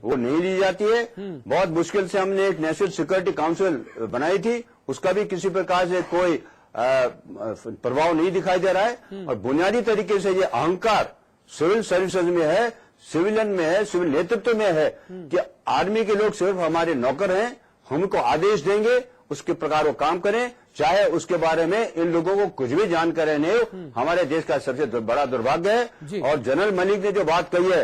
वो नहीं ली जाती है। बहुत मुश्किल से हमने एक नेशनल सिक्योरिटी काउंसिल बनाई थी, उसका भी किसी प्रकार से कोई प्रभाव नहीं दिखाई दे रहा है। और बुनियादी तरीके से ये अहंकार सिविल सर्विसेज में है, सिविलियन में है, सिविल नेतृत्व में है कि आर्मी के लोग सिर्फ हमारे नौकर हैं, हमको आदेश देंगे, उसके प्रकार वो काम करें, चाहे उसके बारे में इन लोगों को कुछ भी जानकारी नहीं हो। हमारे देश का सबसे बड़ा दुर्भाग्य है। और जनरल मलिक ने जो बात कही है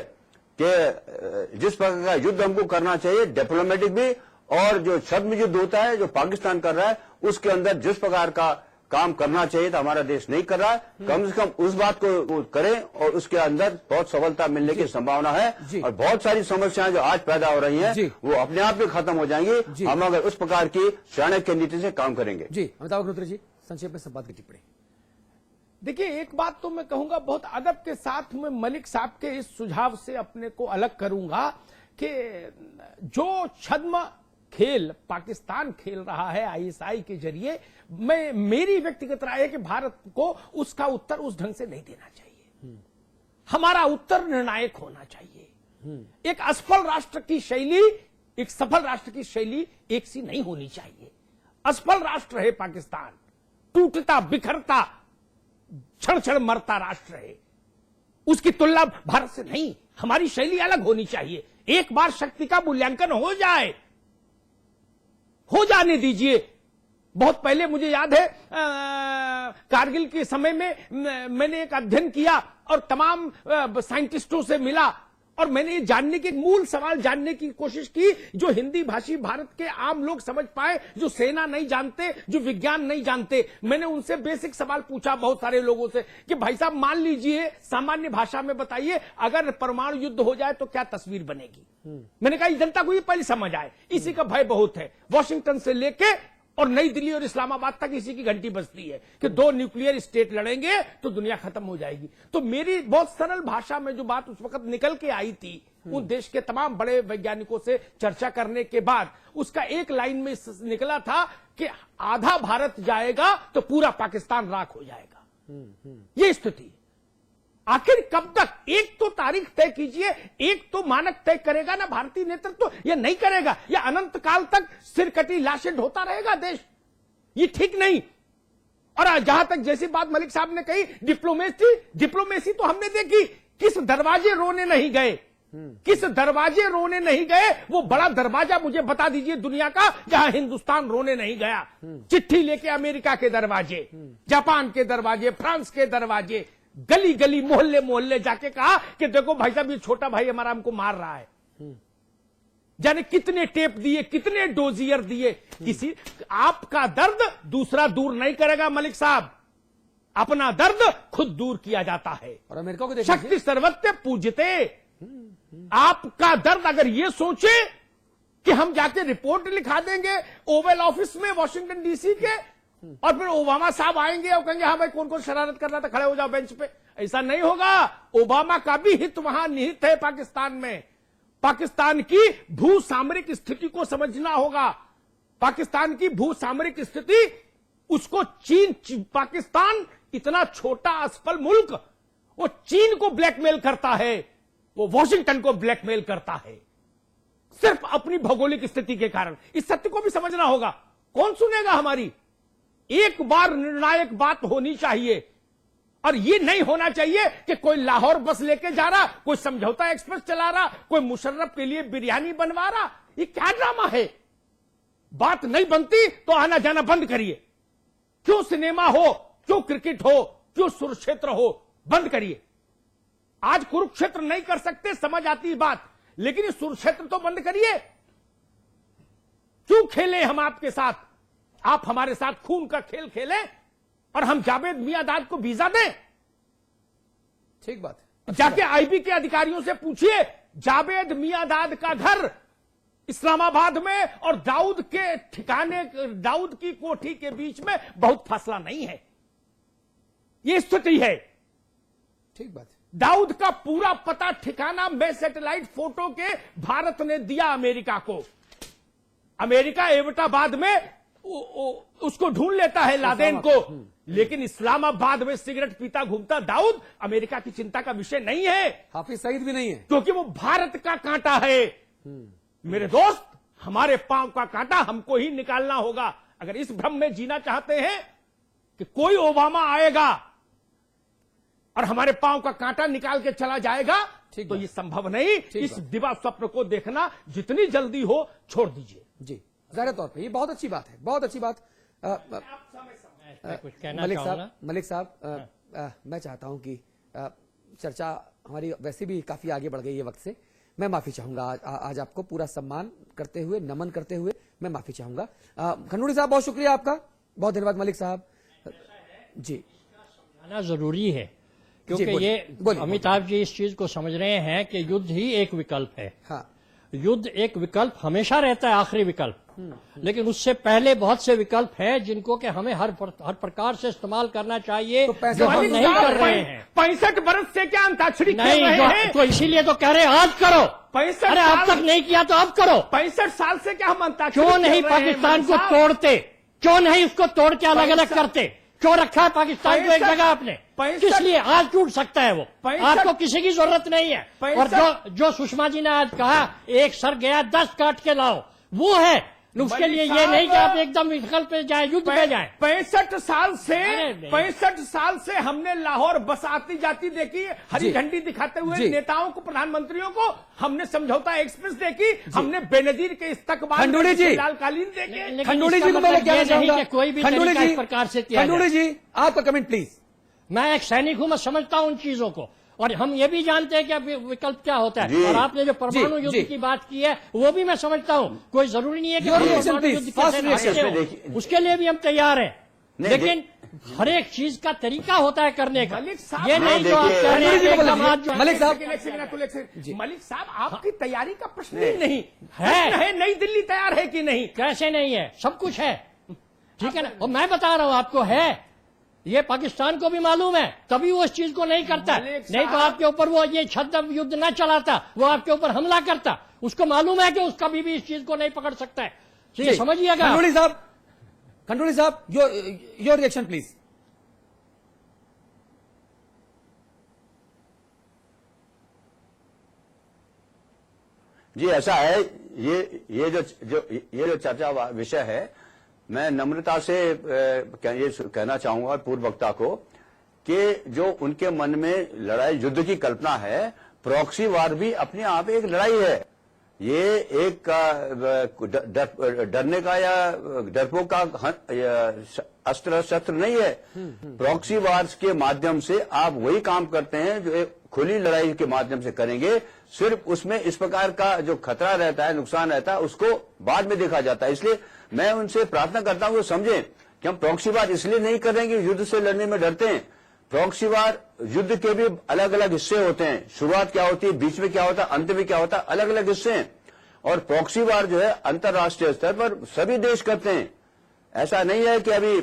कि जिस प्रकार का युद्ध हमको करना चाहिए, डिप्लोमेटिक भी, और जो छद्म युद्ध होता है जो पाकिस्तान कर रहा है, उसके अंदर जिस प्रकार का काम करना चाहिए था हमारा देश नहीं कर रहा है। कम से कम उस बात को करें और उसके अंदर बहुत सफलता मिलने की संभावना है। और बहुत सारी समस्याएं जो आज पैदा हो रही हैं वो अपने आप ही खत्म हो जाएंगी हम अगर उस प्रकार की चाणक्य नीति से काम करेंगे। जी अमिताभ अग्निहोत्री जी, संक्षेप में सब बात की टिप्पणी। देखिए, एक बात तो मैं कहूंगा, बहुत अदब के साथ में मलिक साहब के इस सुझाव से अपने को अलग करूंगा कि जो छद्म खेल पाकिस्तान खेल रहा है आईएसआई के जरिए, मेरी व्यक्तिगत राय है कि भारत को उसका उत्तर उस ढंग से नहीं देना चाहिए। हमारा उत्तर निर्णायक होना चाहिए। एक असफल राष्ट्र की शैली, एक सफल राष्ट्र की शैली एक सी नहीं होनी चाहिए। असफल राष्ट्र है पाकिस्तान, टूटता बिखरता क्षण क्षण मरता राष्ट्र है। उसकी तुलना भारत से नहीं, हमारी शैली अलग होनी चाहिए। एक बार शक्ति का मूल्यांकन हो जाए, हो जाने दीजिए। बहुत पहले मुझे याद है कारगिल के समय में मैंने एक अध्ययन किया और तमाम साइंटिस्टों से मिला और मैंने ये जानने के मूल सवाल जानने की कोशिश की जो हिंदी भाषी भारत के आम लोग समझ पाए, जो सेना नहीं जानते, जो विज्ञान नहीं जानते। मैंने उनसे बेसिक सवाल पूछा बहुत सारे लोगों से कि भाई साहब मान लीजिए, सामान्य भाषा में बताइए, अगर परमाणु युद्ध हो जाए तो क्या तस्वीर बनेगी। मैंने कहा जनता को ये पहले समझ आए, इसी का भय बहुत है। वॉशिंगटन से लेके और नई दिल्ली और इस्लामाबाद तक इसी की घंटी बजती है कि दो न्यूक्लियर स्टेट लड़ेंगे तो दुनिया खत्म हो जाएगी। तो मेरी बहुत सरल भाषा में जो बात उस वक्त निकल के आई थी, उन देश के तमाम बड़े वैज्ञानिकों से चर्चा करने के बाद उसका एक लाइन में निकला था कि आधा भारत जाएगा तो पूरा पाकिस्तान राख हो जाएगा। ये स्थिति आखिर कब तक? एक तो तारीख तय कीजिए, एक तो मानक तय करेगा ना भारतीय नेतृत्व, यह नहीं करेगा, यह अनंत काल तक सिर कटी लाशें ढोता रहेगा देश। ये ठीक नहीं। और जहां तक जैसी बात मलिक साहब ने कही, डिप्लोमेसी तो हमने देखी, किस दरवाजे रोने नहीं गए, किस दरवाजे रोने नहीं गए। वो बड़ा दरवाजा मुझे बता दीजिए दुनिया का जहां हिंदुस्तान रोने नहीं गया। चिट्ठी लेके अमेरिका के दरवाजे, जापान के दरवाजे, फ्रांस के दरवाजे, गली गली मोहल्ले मोहल्ले जाके कहा कि देखो भाई साहब ये छोटा भाई हमारा हमको मार रहा है। जाने कितने टेप दिए, कितने डोजियर दिए। किसी आपका दर्द दूसरा दूर नहीं करेगा मलिक साहब, अपना दर्द खुद दूर किया जाता है। और अमेरिका को शक्ति सर्वत्र पूजते। आपका दर्द अगर ये सोचे कि हम जाके रिपोर्ट लिखा देंगे ओवल ऑफिस में वॉशिंगटन डीसी के और फिर ओबामा साहब आएंगे और कहेंगे हाँ भाई कौन कौन शरारत कर रहा था, खड़े हो जाओ बेंच पे, ऐसा नहीं होगा। ओबामा का भी हित वहां निहित है पाकिस्तान में। पाकिस्तान की भू सामरिक स्थिति को समझना होगा। पाकिस्तान की भू सामरिक स्थिति, उसको पाकिस्तान इतना छोटा असफल मुल्क, वो चीन को ब्लैकमेल करता है, वो वॉशिंगटन को ब्लैकमेल करता है, सिर्फ अपनी भौगोलिक स्थिति के कारण। इस सत्य को भी समझना होगा। कौन सुनेगा हमारी? एक बार निर्णायक बात होनी चाहिए और ये नहीं होना चाहिए कि कोई लाहौर बस लेके जा रहा, कोई समझौता एक्सप्रेस चला रहा, कोई मुशर्रफ के लिए बिरयानी बनवा रहा। ये क्या ड्रामा है? बात नहीं बनती तो आना जाना बंद करिए। क्यों सिनेमा हो, क्यों क्रिकेट हो, क्यों सुरक्षेत्र हो, बंद करिए। आज कुरुक्षेत्र नहीं कर सकते, समझ आती बात, लेकिन ये सुरक्षेत्र तो बंद करिए। क्यों खेले हम आपके साथ? आप हमारे साथ खून का खेल खेलें और हम जावेद मियांदाद को वीजा दें? ठीक बात है। जाके आईबी के अधिकारियों से पूछिए, जावेद मियांदाद का घर इस्लामाबाद में और दाऊद के ठिकाने, दाऊद की कोठी के बीच में बहुत फासला नहीं है। यह स्थिति है। ठीक बात है। दाऊद का पूरा पता ठिकाना में सैटेलाइट फोटो के भारत ने दिया अमेरिका को। अमेरिका एबटाबाद में उसको ढूंढ लेता है लादेन को, लेकिन इस्लामाबाद में सिगरेट पीता घूमता दाऊद अमेरिका की चिंता का विषय नहीं है। हाफिज सईद भी नहीं है, क्योंकि वो भारत का कांटा है, मेरे दोस्त, हमारे पांव का कांटा हमको ही निकालना होगा। अगर इस भ्रम में जीना चाहते हैं कि कोई ओबामा आएगा और हमारे पांव का कांटा निकाल के चला जाएगा, तो ये संभव नहीं। इस दिवा स्वप्न को देखना जितनी जल्दी हो छोड़ दीजिए। जी, जाहिर तौर पे ये बहुत अच्छी बात है, बहुत अच्छी बात। कुछ कहना मलिक साहब, मैं चाहता हूं कि चर्चा हमारी वैसे भी काफी आगे बढ़ गई है वक्त से। मैं माफी चाहूंगा आज आपको पूरा सम्मान करते हुए, नमन करते हुए मैं माफी चाहूंगा। खंडूड़ी साहब, बहुत शुक्रिया आपका, बहुत धन्यवाद। मलिक साहब जी, आना जरूरी है, क्योंकि बोलिए, अमिताभ जी इस चीज को समझ रहे हैं कि युद्ध ही एक विकल्प है। हाँ, युद्ध एक विकल्प हमेशा रहता है, आखिरी विकल्प, लेकिन उससे पहले बहुत से विकल्प हैं जिनको कि हमें हर प्रकार से इस्तेमाल करना चाहिए, तो जो हम नहीं कर रहे हैं। 65 बरस से क्या अंताक्षरी खेल नहीं, रहे हैं? तो इसीलिए तो कह रहे हैं आज करो। 65 अरे अब तक नहीं किया तो अब करो। 65 साल से क्या हम अंताक्षरी क्यों खेल नहीं रहे हैं, पाकिस्तान को मलिक साहब? तोड़ते? क्यों नहीं उसको तोड़ के अलग अलग करते? क्यों रखा है पाकिस्तान को एक 65 जगह आपने? किस लिए? आज टूट सकता है वो, 65 आपको किसी की जरूरत नहीं है। 65 और जो सुषमा जी ने आज कहा, एक सर गया 10 काट के लाओ, वो है। उसके लिए ये नहीं कि आप एकदम विकल्प पे जाए, युद्ध पे जाए। 65 साल से अरे नहीं। 65 साल से हमने लाहौर बस आती जाती देखी, हरी जी। झंडी दिखाते हुए जी। नेताओं को, प्रधानमंत्रियों को। हमने समझौता एक्सप्रेस देखी, हमने बेनजीर के इस्तकबाल खंडूड़ी जी। लाल कालीन देखे। लेकिन खंडूड़ी इसका जी को मैं मतलब कहना ये नहीं चाहूंगा, कि कोई भी खंडूड़ी तरीका जी, इस प्रकार से किया जाए। खंडूड़ी जी, आपका कमेंट प्लीज। मैं एक सैनिक हूं, मैं समझता हूं उन चीजों को, और हम ये भी जानते हैं कि अब विकल्प क्या होता जी। है। और आपने जो परमाणु जी, युद्ध जी। की बात की है, वो भी मैं समझता हूं। कोई जरूरी नहीं है कि Your हम reaction, परमाणु please. युद्ध Fast कैसे reaction. भागते हो। देखिए- उसके लिए भी हम तैयार हैं, नहीं, लेकिन हर एक चीज का तरीका होता है करने का। मलिक साहब, ये नहीं, नहीं जो आप देखिए- कह रहे हैं कि खंडूड़ी जी को एकदम आज जो- मलिक साहब, मलिक साहब, आपकी तैयारी का प्रश्न ही नहीं है। प्रश्न है नई दिल्ली तैयार है कि नहीं। कैसे नहीं है? सब कुछ है, ठीक है ना। और मैं बता रहा हूं आपको, है, ये पाकिस्तान को भी मालूम है, तभी वो इस चीज को नहीं करता। मलिक नहीं तो साहब- आपके ऊपर वो ये छद्म युद्ध न चलाता, वो आपके ऊपर हमला करता। उसको मालूम है कि उसका भी इस चीज को नहीं पकड़ सकता है। तो ये जी। समझिएगा। खंडूड़ी साहब, योर रिएक्शन प्लीज। जी, ऐसा है, ये जो चर्चा विषय है, मैं नम्रता से ये कहना चाहूंगा पूर्व वक्ता को कि जो उनके मन में लड़ाई युद्ध की कल्पना है, प्रॉक्सी वार भी अपने आप एक लड़ाई है। ये एक डरने का या डरपोक का अस्त्र शस्त्र नहीं है। प्रॉक्सी वार्स के माध्यम से आप वही काम करते हैं जो एक खुली लड़ाई के माध्यम से करेंगे। सिर्फ उसमें इस प्रकार का जो खतरा रहता है, नुकसान रहता है, उसको बाद में देखा जाता है। इसलिए मैं उनसे प्रार्थना करता हूं कि समझें कि हम प्रॉक्सी वार इसलिए नहीं कर रहे हैं कि युद्ध से लड़ने में डरते हैं। प्रॉक्सी वार युद्ध के भी अलग अलग हिस्से होते हैं। शुरुआत क्या होती है, बीच में क्या होता है, अंत में क्या होता है, अलग अलग हिस्से हैं। और प्रॉक्सी वार जो है अंतर्राष्ट्रीय स्तर पर सभी देश करते हैं। ऐसा नहीं है कि अभी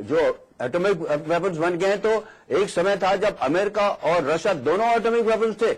जो एटॉमिक वेपन्स बन गए हैं, तो एक समय था जब अमेरिका और रशिया दोनों एटॉमिक वेपन्स थे,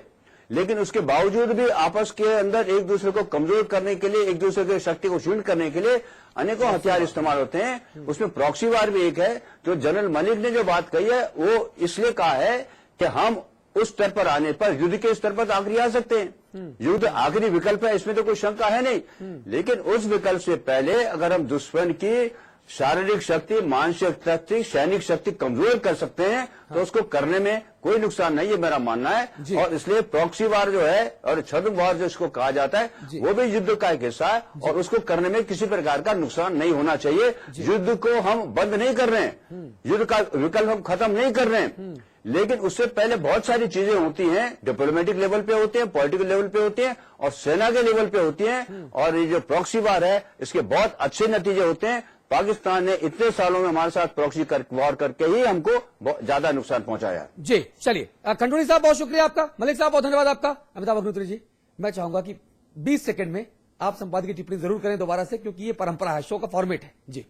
लेकिन उसके बावजूद भी आपस के अंदर एक दूसरे को कमजोर करने के लिए, एक दूसरे की शक्ति को क्षीण करने के लिए अनेकों हथियार इस्तेमाल होते हैं। उसमें प्रॉक्सी वार भी एक है। जो जनरल मलिक ने जो बात कही है, वो इसलिए कहा है कि हम उस स्तर पर आने पर, युद्ध के स्तर पर आखिरी आ सकते हैं। युद्ध आखिरी विकल्प है, इसमें तो कोई शंका है नहीं। लेकिन उस विकल्प से पहले अगर हम दुश्मन की शारीरिक शक्ति, मानसिक शक्ति, सैनिक शक्ति कमजोर कर सकते हैं, तो उसको करने में कोई नुकसान नहीं है, मेरा मानना है। और इसलिए प्रॉक्सी वार जो है और छद्म वार जो इसको कहा जाता है, वो भी युद्ध का एक हिस्सा है, और उसको करने में किसी प्रकार का नुकसान नहीं होना चाहिए। युद्ध को हम बंद नहीं कर रहे हैं, युद्ध का विकल्प हम खत्म नहीं कर रहे हैं, लेकिन उससे पहले बहुत सारी चीजें होती हैं, डिप्लोमेटिक लेवल पे होती हैं, पॉलिटिकल लेवल पे होती हैं, और सेना के लेवल पे होती हैं। और ये जो प्रॉक्सी वार है, इसके बहुत अच्छे नतीजे होते हैं। पाकिस्तान ने इतने सालों में हमारे साथ प्रॉक्सी वार करके ही हमको बहुत ज्यादा नुकसान पहुंचाया है। जी, चलिए। खंडूड़ी साहब, बहुत शुक्रिया आपका। मलिक साहब, बहुत धन्यवाद आपका। अमिताभ अग्निहोत्री जी, मैं चाहूंगा कि 20 सेकंड में आप संपादकीय टिप्पणी जरूर करें दोबारा से, क्योंकि ये परंपरा है, शो का फॉर्मेट है। जी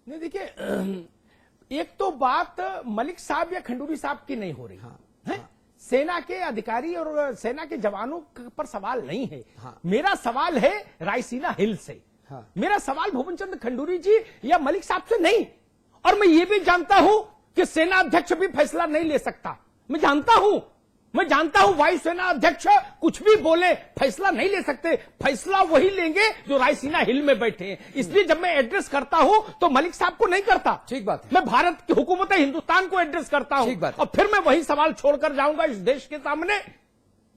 नहीं, देखिए, एक तो बात मलिक साहब या खंडूरी साहब की नहीं हो रही है। सेना के अधिकारी और सेना के जवानों पर सवाल नहीं है। मेरा सवाल है रायसीना हिल से। मेरा सवाल भुवन चंद्र खंडूरी जी या मलिक साहब से नहीं। और मैं ये भी जानता हूं कि सेना अध्यक्ष भी फैसला नहीं ले सकता। मैं जानता हूं मैं जानता हूं वायुसेना अध्यक्ष कुछ भी बोले फैसला नहीं ले सकते, फैसला वही लेंगे जो रायसीना हिल में बैठे हैं। इसलिए जब मैं एड्रेस करता हूं तो मलिक साहब को नहीं करता। ठीक बात है। मैं भारत की हुकूमत हिंदुस्तान को एड्रेस करता हूं। ठीक बात है। और फिर मैं वही सवाल छोड़कर जाऊंगा इस देश के सामने।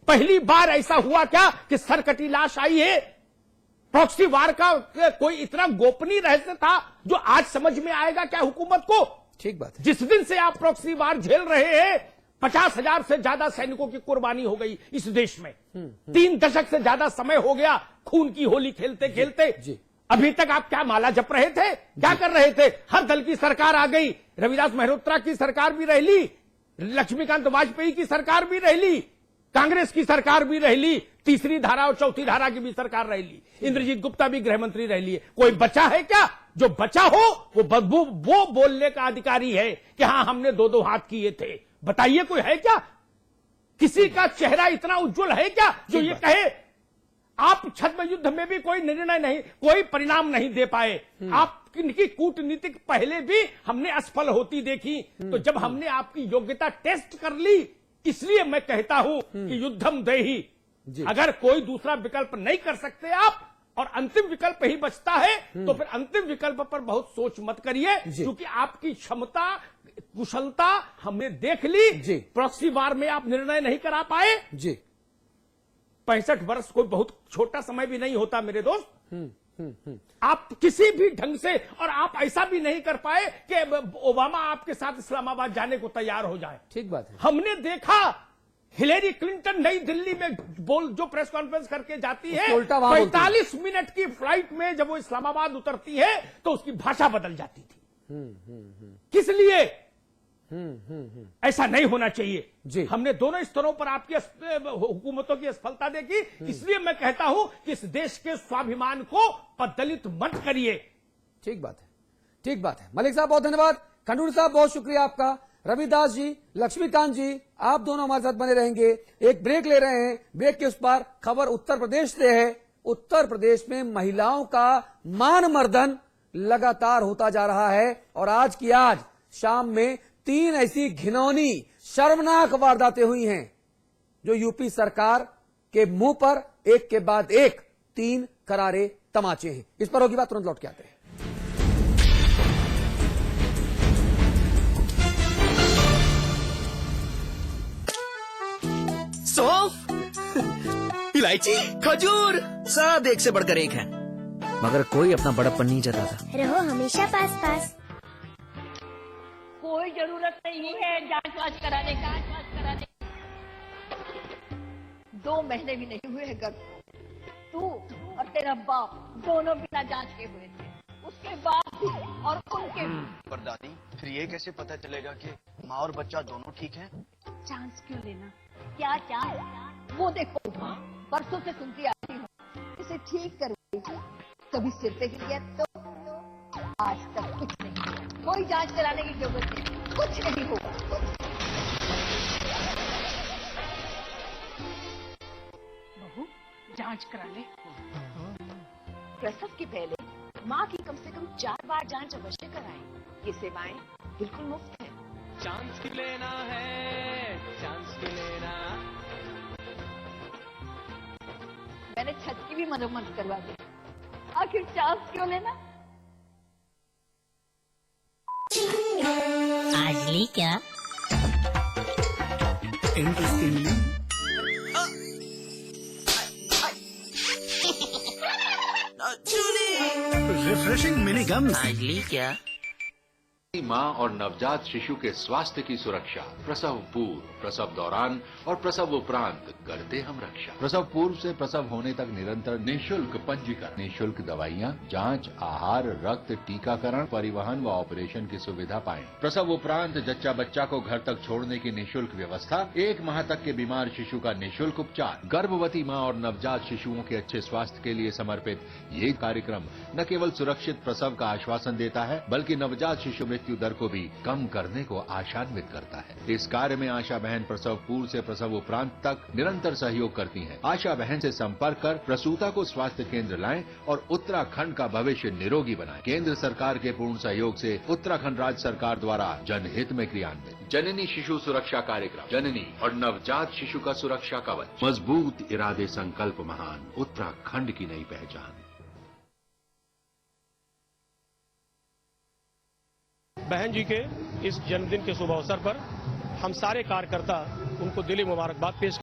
पहली बार ऐसा हुआ क्या कि सरकटी लाश आई है? प्रॉक्सी वार का कोई इतना गोपनीय रहस्य था जो आज समझ में आएगा क्या हुकूमत को? ठीक बात है। जिस दिन से आप प्रॉक्सी वार झेल रहे हैं 50,000 से ज्यादा सैनिकों की कुर्बानी हो गई इस देश में। 3 दशक से ज्यादा समय हो गया खून की होली खेलते खेलते। जी। अभी तक आप क्या माला जप रहे थे? क्या कर रहे थे? हर दल की सरकार आ गई, रविदास मेहरोत्रा की सरकार भी रह ली, लक्ष्मीकांत वाजपेयी की सरकार भी रह ली, कांग्रेस की सरकार भी रह ली, तीसरी धारा और चौथी धारा की भी सरकार रह ली, इंद्रजीत गुप्ता भी गृह मंत्री रह लिए। कोई बचा है क्या? जो बचा हो वो बोलने का अधिकारी है कि हां हमने 2-2 हाथ किए थे। बताइए कोई है क्या? किसी का चेहरा इतना उज्जवल है क्या जो ये कहे? आप छद्म युद्ध में भी कोई निर्णय नहीं, कोई परिणाम नहीं दे पाए। आप इनकी कूटनीतिक पहले भी हमने असफल होती देखी। तो जब हमने आपकी योग्यता टेस्ट कर ली, इसलिए मैं कहता हूं कि युद्धम देहि। अगर कोई दूसरा विकल्प नहीं कर सकते आप और अंतिम विकल्प ही बचता है तो फिर अंतिम विकल्प पर बहुत सोच मत करिए, क्योंकि आपकी क्षमता कुशलता हमने देख ली। प्रॉक्सी वार में आप निर्णय नहीं करा पाए। जी 65 वर्ष कोई बहुत छोटा समय भी नहीं होता मेरे दोस्त। आप किसी भी ढंग से, और आप ऐसा भी नहीं कर पाए कि ओबामा आपके साथ इस्लामाबाद जाने को तैयार हो जाए। ठीक बात है। हमने देखा हिलेरी क्लिंटन नई दिल्ली में जो प्रेस कॉन्फ्रेंस करके जाती है, उल्टा वहां बोलती है। 45 मिनट की फ्लाइट में जब वो इस्लामाबाद उतरती है तो उसकी भाषा बदल जाती थी। किस लिए? ऐसा नहीं होना चाहिए। जी। हमने दोनों स्तरों पर आपकी हुकूमतों की असफलता देखी। इसलिए मैं कहता हूं कि इस देश के स्वाभिमान को पददलित मत करिए। ठीक बात है। ठीक बात है। मलिक साहब बहुत धन्यवाद। खंडूरी साहब बहुत शुक्रिया आपका। रविदास जी, लक्ष्मीकांत जी, आप दोनों हमारे साथ बने रहेंगे। एक ब्रेक ले रहे हैं। ब्रेक के उस पार खबर उत्तर प्रदेश से है। उत्तर प्रदेश में महिलाओं का मान मर्दन लगातार होता जा रहा है और आज की आज शाम में 3 ऐसी घिनौनी शर्मनाक वारदातें हुई हैं जो यूपी सरकार के मुंह पर एक के बाद एक 3 करारे तमाचे हैं। इस पर होगी बात, तुरंत लौट के आते हैं। सौंफ, इलायची, खजूर, सब एक से बढ़कर एक है, मगर कोई अपना बड़प्पन नहीं जताता। रहो हमेशा पास पास। कोई जरूरत नहीं है जांच वाच कराने का। 2 महीने भी नहीं हुए हैं गर्भ। तू और तेरा बाप दोनों बिना जांच के हुए थे, उसके बाद भी और उनके भी। पर दादी, फिर ये कैसे पता चलेगा कि माँ और बच्चा दोनों ठीक हैं? चांस क्यों लेना? क्या चांस? वो देखो परसों से सुनती आती हूँ, इसे ठीक करवाई, कभी सिर पे गिर गया तो आज तक कुछ नहीं हुआ। कोई जांच कराने की जरूरत नहीं, कुछ नहीं होगा। बहू जांच करा ले। प्रसव के पहले माँ की कम से कम 4 बार जांच अवश्य कराएं। ये सेवाएं बिल्कुल मुफ्त है। चांस क्यों लेना है, चांस क्यों लेना। मैंने छत की भी मरम्मत करवा दी, आखिर चांस क्यों लेना? आज ली क्या? रिफ्रेशिंग मिनी गम। आज ली क्या? माँ और नवजात शिशु के स्वास्थ्य की सुरक्षा प्रसव पूर्व, प्रसव दौरान और प्रसव उपरांत करते हम रक्षा। प्रसव पूर्व से प्रसव होने तक निरंतर निःशुल्क पंजीकरण, निःशुल्क दवाइयाँ, जांच, आहार, रक्त, टीकाकरण, परिवहन व ऑपरेशन की सुविधा पाएं। प्रसव उपरांत जच्चा बच्चा को घर तक छोड़ने की निःशुल्क व्यवस्था, 1 माह तक के बीमार शिशु का निःशुल्क उपचार। गर्भवती माँ और नवजात शिशुओं के अच्छे स्वास्थ्य के लिए समर्पित ये कार्यक्रम न केवल सुरक्षित प्रसव का आश्वासन देता है, बल्कि नवजात शिशु मृत्यु मृत्यु दर को भी कम करने को आशान्वित करता है। इस कार्य में आशा बहन प्रसव पूर्व से प्रसव उपरांत तक निरंतर सहयोग करती हैं। आशा बहन से संपर्क कर प्रसूता को स्वास्थ्य केंद्र लाएं और उत्तराखंड का भविष्य निरोगी बनाएं। केंद्र सरकार के पूर्ण सहयोग से उत्तराखंड राज्य सरकार द्वारा जनहित में क्रियान्वित जननी शिशु सुरक्षा कार्यक्रम, जननी और नवजात शिशु का सुरक्षा कवच, मजबूत इरादे संकल्प महान, उत्तराखंड की नई पहचान। बहन जी के इस जन्मदिन के शुभ अवसर पर हम सारे कार्यकर्ता उनको दिली मुबारकबाद पेश